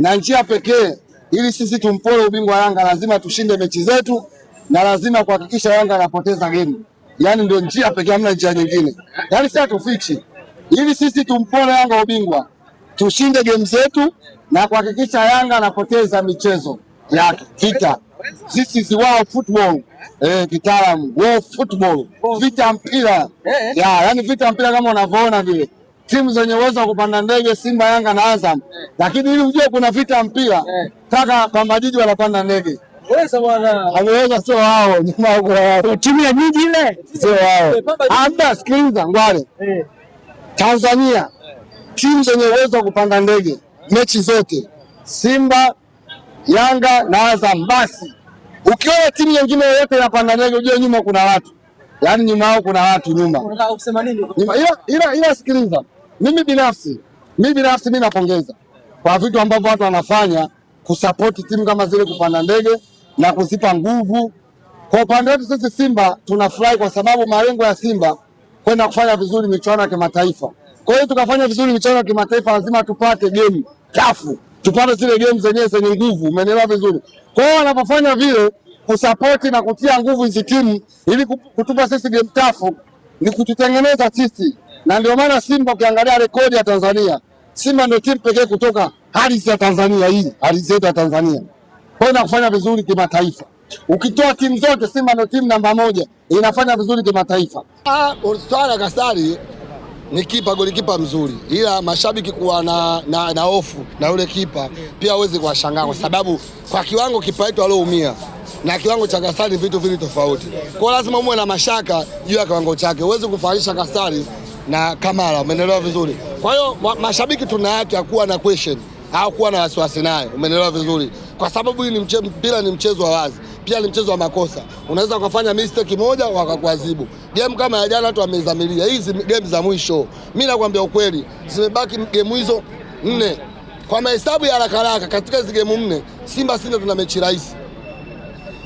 na njia pekee ili sisi tumpole ubingwa Yanga lazima tushinde mechi zetu na lazima kuhakikisha Yanga anapoteza game. Yaani ndio njia pekee, hamna njia nyingine. Yaani sasa tufichi ili sisi tumpole Yanga ubingwa, tushinde game zetu na kuhakikisha Yanga anapoteza michezo yake. Vita. This is world football. Kitaalamu, world football. Vita mpira. Yaani vita mpira kama unavyoona vile. Timu zenye uwezo wa kupanda ndege Simba, Yanga na Azam. Lakini ili ujue kuna vita mpira, kaka Pamba Jiji wanapanda ndege. Weza bwana. Ameweza sio wao, nyuma huko timu ya Jiji ile. Sio wao. Amba sikiliza ngwale. Tanzania timu zenye uwezo wa kupanda ndege mechi zote Simba, Yanga na Azam. Basi ukiona timu nyingine yoyote inapanda ndege ujue nyuma kuna watu. Yaani nyuma yao kuna watu nyuma. Unataka kusema nini? Ila sikiliza. Mimi binafsi napongeza kwa vitu ambavyo watu wanafanya kusupport timu kama zile kupanda ndege na kuzipa nguvu. Kwa upande wetu sisi Simba tunafurahi kwa sababu malengo ya Simba kwenda kufanya vizuri michuano ya kimataifa. Kwa hiyo tukafanya vizuri michuano ya kimataifa lazima tupate game chafu. Tupate zile game zenyewe zenye nguvu, umeelewa vizuri. Kwa hiyo wanapofanya vile kusupport na kutia nguvu hizi timu ili kutupa sisi game chafu ni kututengeneza sisi. Na ndio maana Simba ukiangalia rekodi ya Tanzania, Simba ndio timu pekee kutoka ardhi ya Tanzania hii, ardhi yetu ya Tanzania. Kwa hiyo inafanya vizuri kimataifa. Ukitoa timu zote Simba ndio timu namba 1 inafanya vizuri kimataifa. Swala Kasari ni golikipa mzuri. Ila mashabiki kuwa na hofu na yule kipa pia hawezi kuwashangaa kwa sababu kwa kiwango kipa wetu alioumia na kiwango cha Kasari vitu vili tofauti. Kwa lazima muwe na mashaka juu ya kiwango chake. Huwezi kufanisha Kasari na Kamara, umeelewa vizuri. Kwa hiyo mashabiki tuna haki ya kuwa na question au kuwa na wasiwasi naye, umeelewa vizuri. Kwa sababu hii mpira ni mchezo wa wazi, pia ni mchezo wa makosa. Unaweza kufanya mistake moja wakakuadhibu. Game kama ya jana watu wamezamilia. Hizi game za mwisho, mimi nakwambia ukweli, zimebaki game hizo 4. Kwa mahesabu ya haraka katika hizo game 4, Simba sisi tuna mechi rahisi.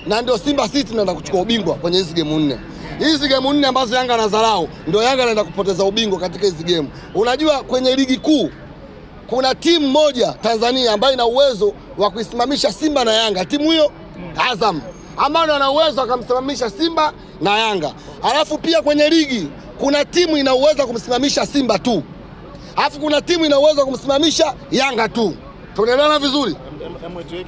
Na ndio Simba sisi tunaenda kuchukua ubingwa kwenye hizo game 4. Hizi game 4 ambazo Yanga anadharau ndio Yanga anaenda kupoteza ubingwa katika hizo game. Unajua kwenye ligi kuu kuna timu moja Tanzania ambayo ina uwezo wa kuisimamisha Simba na Yanga. Timu hiyo Azam, ambayo ana uwezo akamsimamisha Simba na Yanga. Alafu pia kwenye ligi kuna timu ina uwezo wa kumsimamisha Simba tu. Alafu kuna timu ina uwezo wa kumsimamisha Yanga tu. Tunaelewana vizuri?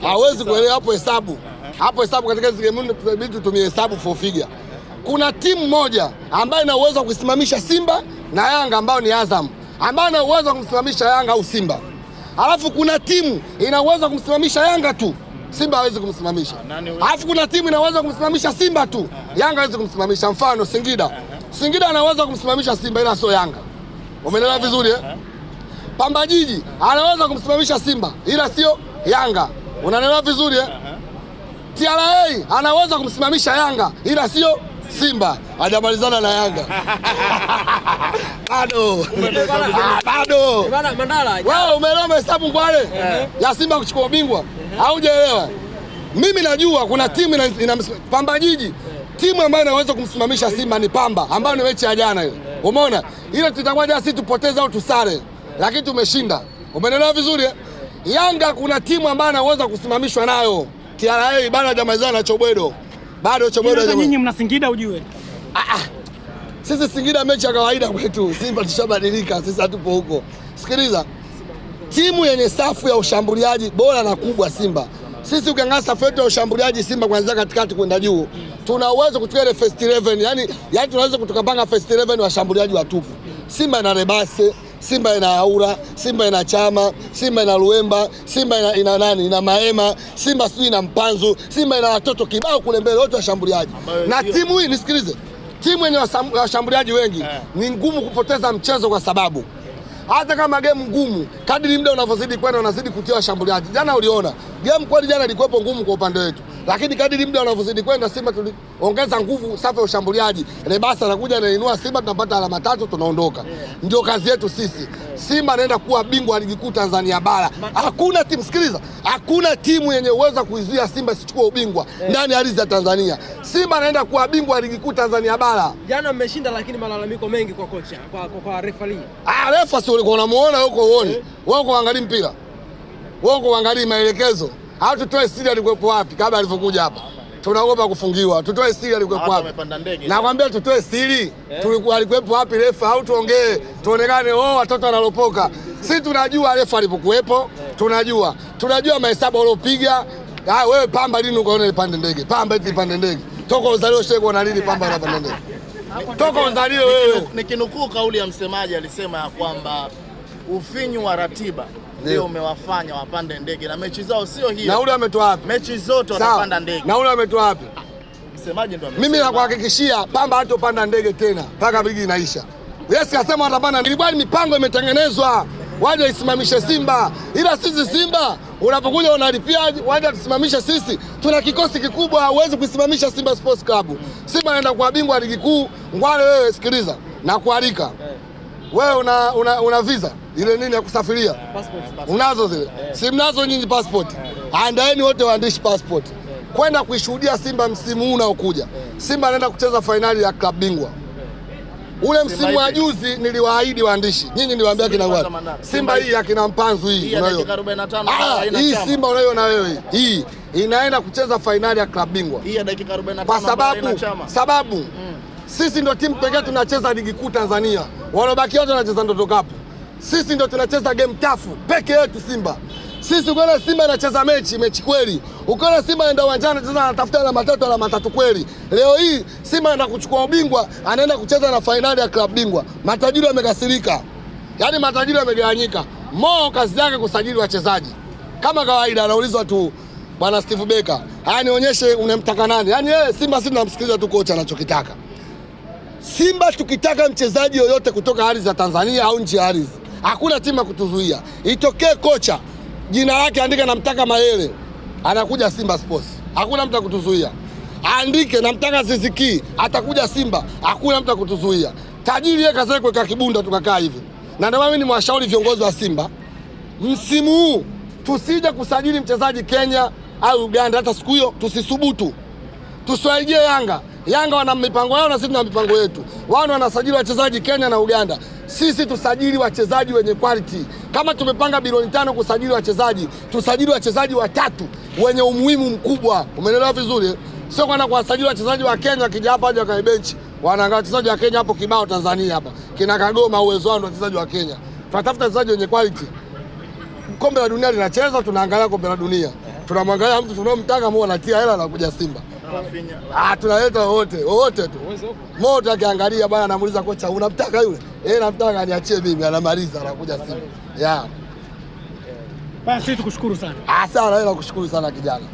Hawezi kuelewa hapo hesabu. Hapo hesabu katika hizo game tunabidi tutumie hesabu for figure. Kuna timu moja ambayo ina uwezo wa kusimamisha Simba na Yanga ambayo ni Azam, ambayo ina uwezo wa kumsimamisha Yanga au Simba. Alafu kuna timu ina uwezo wa kumsimamisha Yanga tu, Simba hawezi kumsimamisha. Alafu kuna timu ina uwezo wa kumsimamisha Simba tu, Yanga hawezi kumsimamisha. Mfano Singida ana uwezo wa kumsimamisha Simba ila sio Yanga. Umeelewa vizuri eh? Pamba Jiji anaweza kumsimamisha Simba ila sio Yanga. Unaelewa vizuri eh? TRA anaweza kumsimamisha Yanga ila sio Simba. Hajamalizana na Yanga. Bado. Mandala. Wewe umeelewa hesabu ngwale ya Simba kuchukua ubingwa? Haujaelewa. Mimi najua kuna timu ina Pamba Jiji. Timu ambayo inaweza kumsimamisha Simba ni Pamba, ambayo ni mechi ya jana ile. Umeona? Ile tutakuja sisi tupoteze au tusare, lakini tumeshinda. Umeelewa vizuri eh? Yanga kuna timu ambayo inaweza kusimamishwa nayo. TRA bado hajamalizana na Chobwedo. Bado Chobwedo hajaje. Nyinyi mna Singida ujue. Sisi Singida mechi ya kawaida kwetu. Simba tushabadilika, sisi hatupo huko. Sikiliza. Timu yenye safu ya ushambuliaji bora na kubwa Simba. Sisi ukiangalia safu yetu ya ushambuliaji Simba kuanzia katikati kwenda juu, tuna uwezo kuchukua ile first 11, yani tunaweza kutukapanga first 11 washambuliaji watupu. Simba ina Rebase, Simba ina Aura, Simba ina Chama, Simba ina Luemba, Simba ina nani? Ina Maema, Simba sijui ina Mpanzu, Simba ina watoto kibao kule mbele wote washambuliaji. Na timu hii nisikilize, timu yenye washambuliaji wengi ni ngumu kupoteza mchezo kwa sababu hata kama game ngumu, kadri muda unavyozidi kwenda unazidi kutia washambuliaji. Jana uliona game kweli jana ilikuwa ngumu kwa upande wetu, lakini kadri muda unavyozidi kwenda Simba tuliongeza nguvu safu ya ushambuliaji. Rebasa anakuja anainua Simba, tunapata alama 3 tunaondoka. Ndio kazi yetu sisi. Simba anaenda kuwa bingwa wa ligi kuu Tanzania bara. Hakuna timu, sikiliza, hakuna timu yenye uwezo kuizuia Simba sichukue ubingwa ndani ya ardhi ya Tanzania. Simba anaenda kuwa bingwa wa ligi kuu Tanzania bara. Jana mmeshinda lakini malalamiko mengi kwa kocha, kwa referee. Refa sio ulikuwa unamuona huko uone. Wewe uko angalia mpira. Wewe kuangalia maelekezo. Au tutoe siri alikuwepo wapi kabla alivyokuja hapa? Tunaogopa kufungiwa. Tutoe siri alikuwepo wapi? Nakwambia tutoe siri. Tulikuwa alikuwepo wapi refa au tuongee. Tuonekane watoto wanalopoka. Sisi tunajua refa alipokuwepo, tunajua. Tunajua mahesabu waliopiga. Wewe Pamba lini ukaona ipande ndege? Pamba eti ipande ndege. Toka uzalio sheko na nini Pamba anapanda ndege? Toka uzalio wewe. Nikinukuu kauli ya msemaji alisema ya kwamba ufinyu wa ratiba ndio umewafanya wapande ndege na mechi zao sio hiyo. Na ule ametoa wapi? Mechi zote wanapanda ndege. Na ule ametoa wapi? Msemaji ndio amesema. Mimi nakuhakikishia Pamba hatopanda ndege tena mpaka ligi inaisha. Yes, kasema watapanda ndege. Ilikuwa mipango imetengenezwa. Waje isimamishe Simba. Ila sisi Simba unapokuja unalipia waje tusimamishe sisi. Tuna kikosi kikubwa, huwezi kusimamisha Simba Sports Club. Simba anaenda kwa bingwa ligi kuu. Ngwale wewe sikiliza na kualika. Wewe una visa ile nini ya kusafiria? Passport. Unazo zile? Si mnazo nyinyi passport. Andaeni wote waandishi passport. Kwenda kuishuhudia Simba msimu huu unaokuja. Simba anaenda kucheza fainali ya klabu bingwa. Ule msimu wa juzi niliwaahidi waandishi. Nyinyi niliwaambia kina watu. Simba hii ya kina Mpanzu hii unayo. Hii Simba unayoona wewe hii inaenda kucheza fainali ya klabu bingwa. Hii ya dakika 45 kwa sababu sisi ndio timu pekee tunacheza ligi kuu Tanzania. Walobaki wote wanacheza Ndoto Cup. Sisi ndio tunacheza game tafu peke yetu Simba. Sisi ukiona Simba anacheza mechi kweli. Ukiona Simba anaenda uwanjani anacheza anatafuta alama tatu kweli. Leo hii Simba anaenda kuchukua ubingwa, anaenda kucheza na fainali ya klabu bingwa. Matajiri wamekasirika. Yaani matajiri wamegawanyika. Mo kazi yake kusajili wachezaji. Kama kawaida anaulizwa tu Bwana Steve Beka, nionyeshe unamtaka nani? Yaani yeye Simba sisi tunamsikiliza tu kocha anachokitaka. Simba tukitaka mchezaji yoyote kutoka ardhi za Tanzania au nje ya ardhi, hakuna timu ya kutuzuia. Itokee kocha jina lake andika namtaka Mayele, anakuja Simba Sports. Hakuna mtu akutuzuia. Andike namtaka Ziziki, atakuja Simba. Hakuna mtu akutuzuia. Tajiri yeye kaza kuweka kibunda tukakaa hivi. Na ndio mimi nimewashauri viongozi wa Simba msimu huu tusije kusajili mchezaji Kenya au Uganda, hata siku hiyo tusisubutu. Tusiwaige Yanga. Yanga wana mipango yao na sisi tuna mipango yetu. Wao wanasajili wachezaji Kenya na Uganda. Sisi tusajili wachezaji wenye quality. Kama tumepanga bilioni 5 kusajili wachezaji, tusajili wachezaji watatu wenye umuhimu mkubwa. Umeelewa vizuri? Sio kwenda kuwasajili wachezaji wa Kenya kija hapa aje kwa bench. Wanaangalia wachezaji wa Kenya hapo kibao Tanzania hapa. Kina Kagoma uwezo wao ndio wachezaji wa Kenya. Tunatafuta wachezaji wenye quality. Kombe la dunia linacheza, tunaangalia kombe la dunia. Tunamwangalia mtu tunomtaka Mo anatia hela na kuja Simba. Tunaleta wote tu. Moto akiangalia bwana anamuuliza kocha unamtaka yule? Namtaka niachie mimi, anamaliza anakuja Simba. Basi tukushukuru sana. Sana, nakushukuru sana kijana.